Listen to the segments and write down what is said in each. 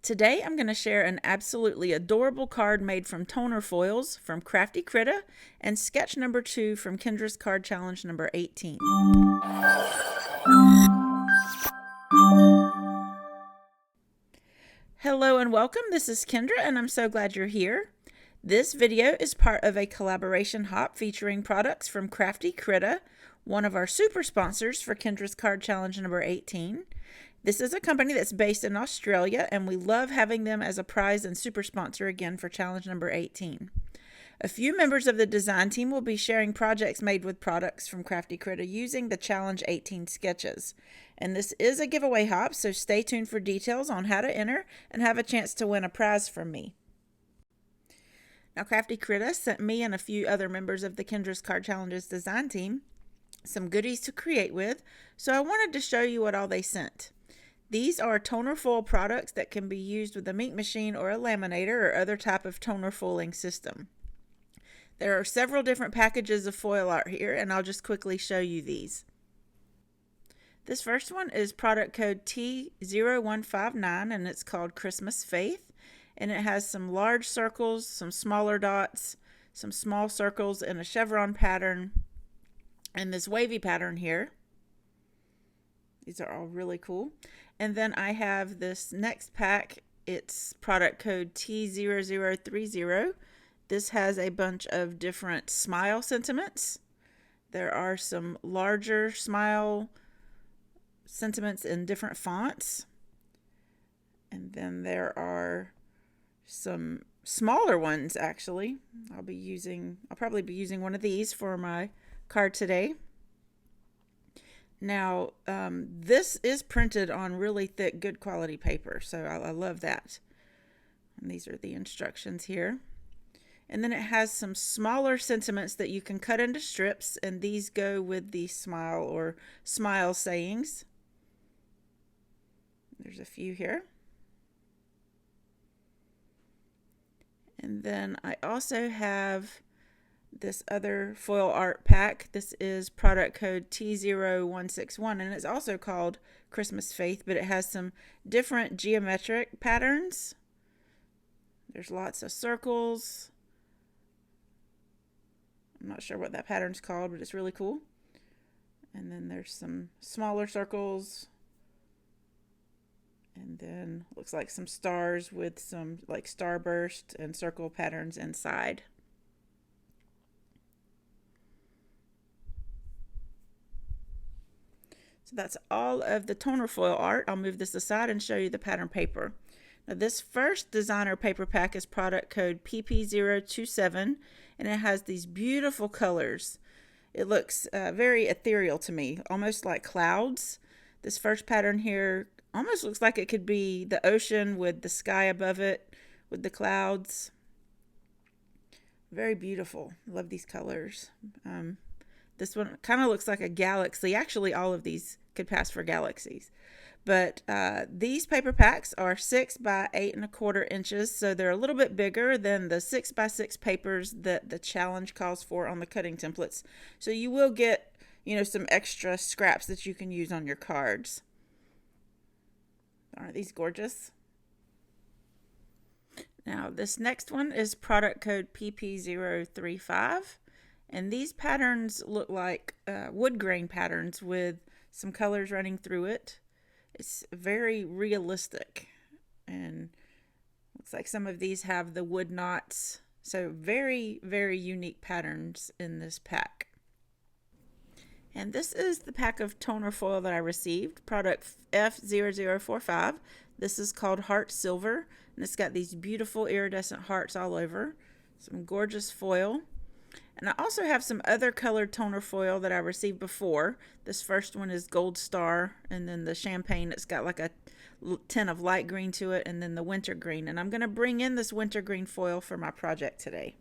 Today I'm going to share an absolutely adorable card made from toner foils from Crafty Critta and sketch number 2 from Kendra's Card Challenge number 18. Hello and welcome, this is Kendra and I'm so glad you're here. This video is part of a collaboration hop featuring products from Crafty Critta, one of our super sponsors for Kendra's Card Challenge number 18. This is a company that's based in Australia, and we love having them as a prize and super sponsor again for challenge number 18. A few members of the design team will be sharing projects made with products from Crafty Critta using the Challenge 18 sketches. And this is a giveaway hop, so stay tuned for details on how to enter and have a chance to win a prize from me. Now, Crafty Critta sent me and a few other members of the Kendra's Card Challenges design team some goodies to create with, so I wanted to show you what all they sent. These are toner foil products that can be used with a ink machine or a laminator or other type of toner foiling system. There are several different packages of foil art here, and I'll just quickly show you these. This first one is product code T0159, and it's called Christmas Faith, and it has some large circles, some smaller dots, some small circles, and a chevron pattern, and this wavy pattern here. These are all really cool. And then I have this next pack. It's product code T0030. This has a bunch of different smile sentiments. There are some larger smile sentiments in different fonts. And then there are some smaller ones actually. I'll probably be using one of these for my card today. Now, this is printed on really thick, good quality paper, so I love that. And these are the instructions here. And then it has some smaller sentiments that you can cut into strips, and these go with the smile or smile sayings. There's a few here. And then I also have this other foil art pack. This is product code T0161, and it's also called Christmas Faith, but it has some different geometric patterns. There's lots of circles. I'm not sure what that pattern's called, but it's really cool. And then there's some smaller circles, and then looks like some stars with some like starburst and circle patterns inside. So that's all of the toner foil art. I'll move this aside and show you the pattern paper. Now, this first designer paper pack is product code PP027, and it has these beautiful colors. It looks very ethereal to me, almost like clouds. This first pattern here almost looks like it could be the ocean with the sky above it, with the clouds. Very beautiful. Love these colors. This one kind of looks like a galaxy. Actually, all of these could pass for galaxies. But these paper packs are 6 by 8¼ inches, so they're a little bit bigger than the 6 by 6 papers that the challenge calls for on the cutting templates. So you will get, some extra scraps that you can use on your cards. Aren't these gorgeous? Now, this next one is product code PP035. And these patterns look like wood grain patterns with some colors running through it. It's very realistic, and looks like some of these have the wood knots. So very, very unique patterns in this pack. And this is the pack of toner foil that I received, product F0045. This is called Heart Silver, and it's got these beautiful iridescent hearts all over. Some gorgeous foil. And I also have some other colored toner foil that I received before. This first one is Gold Star, and then the champagne, it's got like a tint of light green to it, and then the winter green. And I'm going to bring in this winter green foil for my project today.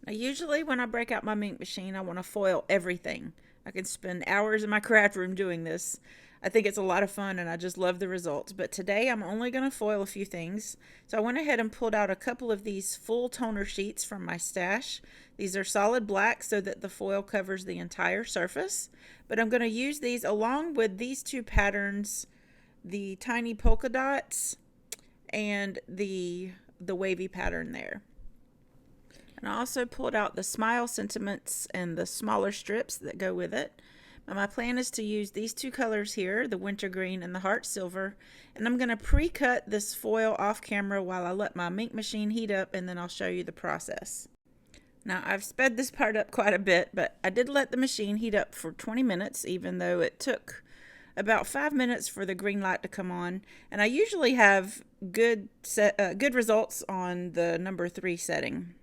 Now, usually when I break out my ink machine, I want to foil everything. I can spend hours in my craft room doing this. I think it's a lot of fun, and I just love the results. But today I'm only going to foil a few things. So I went ahead and pulled out a couple of these full toner sheets from my stash. These are solid black so that the foil covers the entire surface. But I'm going to use these along with these two patterns, the tiny polka dots and the wavy pattern there. And I also pulled out the smile sentiments and the smaller strips that go with it. But my plan is to use these two colors here, the wintergreen and the heart silver, and I'm going to pre-cut this foil off camera while I let my ink machine heat up, and then I'll show you the process. Now, I've sped this part up quite a bit, but I did let the machine heat up for 20 minutes, even though it took about 5 minutes for the green light to come on. And I usually have good results on the number 3 setting.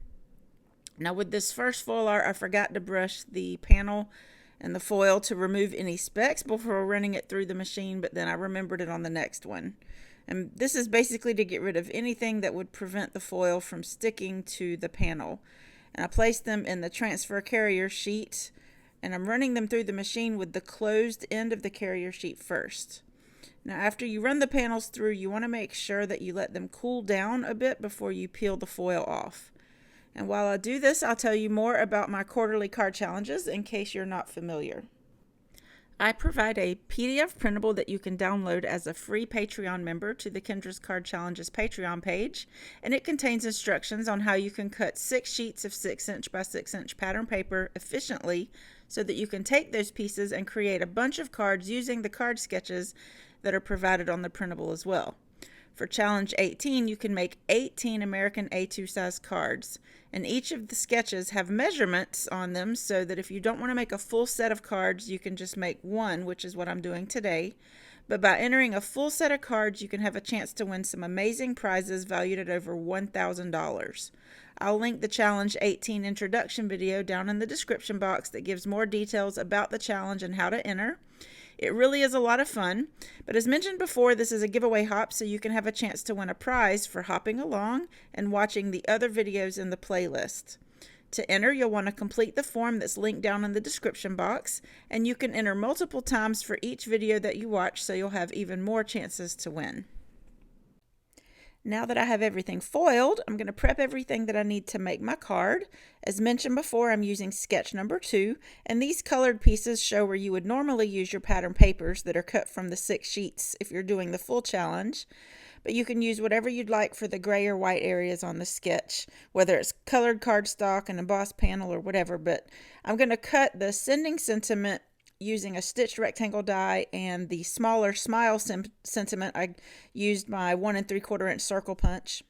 Now, with this first foil art, I forgot to brush the panel and the foil to remove any specks before running it through the machine, but then I remembered it on the next one. And this is basically to get rid of anything that would prevent the foil from sticking to the panel. And I placed them in the transfer carrier sheet, and I'm running them through the machine with the closed end of the carrier sheet first. Now, after you run the panels through, you want to make sure that you let them cool down a bit before you peel the foil off. And while I do this, I'll tell you more about my quarterly card challenges in case you're not familiar. I provide a PDF printable that you can download as a free Patreon member to the Kendra's Card Challenges Patreon page, and it contains instructions on how you can cut 6 sheets of 6" by 6" pattern paper efficiently so that you can take those pieces and create a bunch of cards using the card sketches that are provided on the printable as well. For Challenge 18, you can make 18 American A2 size cards, and each of the sketches have measurements on them so that if you don't want to make a full set of cards, you can just make one, which is what I'm doing today. But by entering a full set of cards, you can have a chance to win some amazing prizes valued at over $1,000. I'll link the Challenge 18 introduction video down in the description box that gives more details about the challenge and how to enter. It really is a lot of fun, but as mentioned before, this is a giveaway hop, so you can have a chance to win a prize for hopping along and watching the other videos in the playlist. To enter, you'll want to complete the form that's linked down in the description box, and you can enter multiple times for each video that you watch, so you'll have even more chances to win. Now that I have everything foiled, I'm going to prep everything that I need to make my card. As mentioned before, I'm using sketch number 2, and these colored pieces show where you would normally use your pattern papers that are cut from the 6 sheets if you're doing the full challenge. But you can use whatever you'd like for the gray or white areas on the sketch, whether it's colored cardstock, an embossed panel, or whatever. But I'm going to cut the sending sentiment using a stitched rectangle die, and the smaller smile sentiment, I used my 1 3/4 inch circle punch.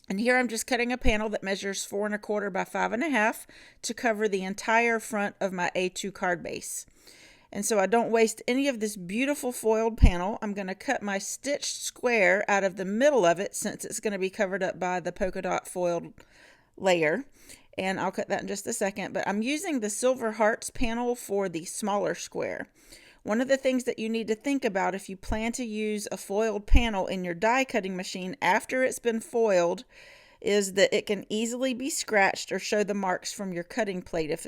And here I'm just cutting a panel that measures 4 1/4 by 5 1/2 to cover the entire front of my A2 card base. And so I don't waste any of this beautiful foiled panel. I'm going to cut my stitched square out of the middle of it since it's going to be covered up by the polka dot foiled layer. And I'll cut that in just a second, but I'm using the Silver Hearts panel for the smaller square. One of the things that you need to think about if you plan to use a foiled panel in your die cutting machine after it's been foiled is that it can easily be scratched or show the marks from your cutting plate if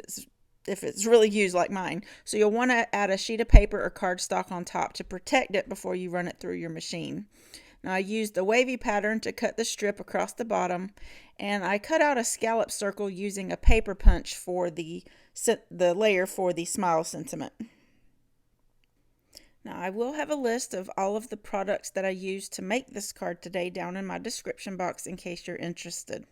it's really used like mine. So you'll want to add a sheet of paper or cardstock on top to protect it before you run it through your machine. Now I used the wavy pattern to cut the strip across the bottom, and I cut out a scallop circle using a paper punch for the layer for the smile sentiment. Now I will have a list of all of the products that I used to make this card today down in my description box in case you're interested.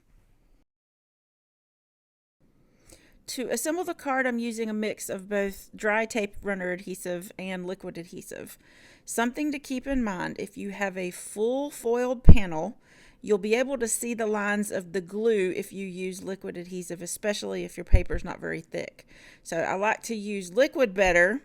To assemble the card, I'm using a mix of both dry tape runner adhesive and liquid adhesive. Something to keep in mind, if you have a full foiled panel, you'll be able to see the lines of the glue if you use liquid adhesive, especially if your paper is not very thick. So I like to use liquid better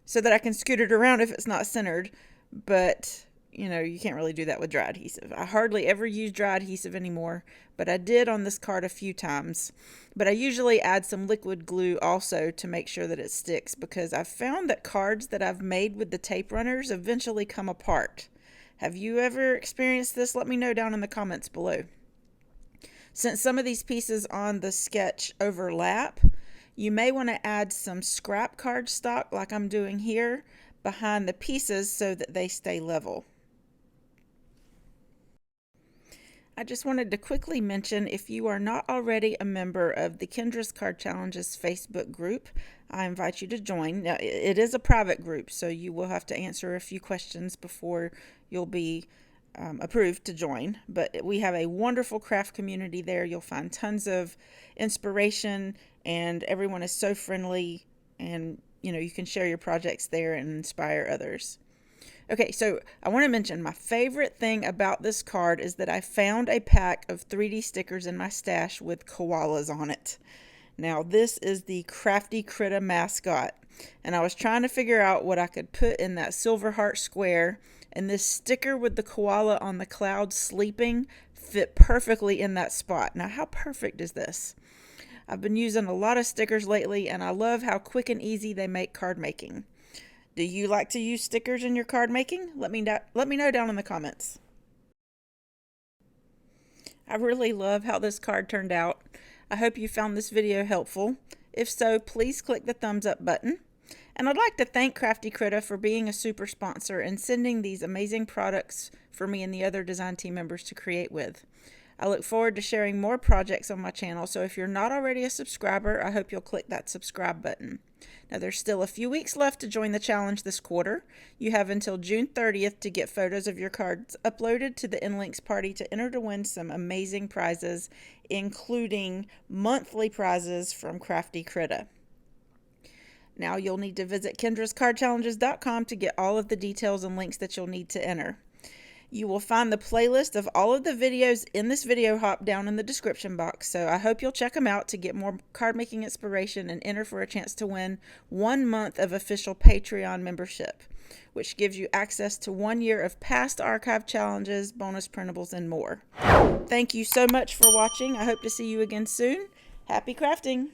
so that I can scoot it around if it's not centered, but you can't really do that with dry adhesive. I hardly ever use dry adhesive anymore, but I did on this card a few times. But I usually add some liquid glue also to make sure that it sticks, because I've found that cards that I've made with the tape runners eventually come apart. Have you ever experienced this? Let me know down in the comments below. Since some of these pieces on the sketch overlap, you may want to add some scrap cardstock like I'm doing here behind the pieces so that they stay level. I just wanted to quickly mention, if you are not already a member of the Kendra's Card Challenges Facebook group, I invite you to join. Now, it is a private group, so you will have to answer a few questions before you'll be approved to join, but we have a wonderful craft community there. You'll find tons of inspiration, and everyone is so friendly, and you can share your projects there and inspire others. Okay, so I want to mention my favorite thing about this card is that I found a pack of 3D stickers in my stash with koalas on it. Now, this is the Crafty Critta mascot, and I was trying to figure out what I could put in that silver heart square, and this sticker with the koala on the cloud sleeping fit perfectly in that spot. Now, how perfect is this? I've been using a lot of stickers lately, and I love how quick and easy they make card making. Do you like to use stickers in your card making? Let me know down in the comments. I really love how this card turned out. I hope you found this video helpful. If so, please click the thumbs up button. And I'd like to thank Crafty Critta for being a super sponsor and sending these amazing products for me and the other design team members to create with. I look forward to sharing more projects on my channel, so if you're not already a subscriber, I hope you'll click that subscribe button. Now, there's still a few weeks left to join the challenge this quarter. You have until June 30th to get photos of your cards uploaded to the InLinks party to enter to win some amazing prizes, including monthly prizes from Crafty Critta. Now, you'll need to visit Kendra'sCardChallenges.com to get all of the details and links that you'll need to enter. You will find the playlist of all of the videos in this video hop down in the description box, so I hope you'll check them out to get more card making inspiration and enter for a chance to win 1 month of official Patreon membership, which gives you access to 1 year of past archive challenges, bonus printables, and more. Thank you so much for watching. I hope to see you again soon. Happy crafting!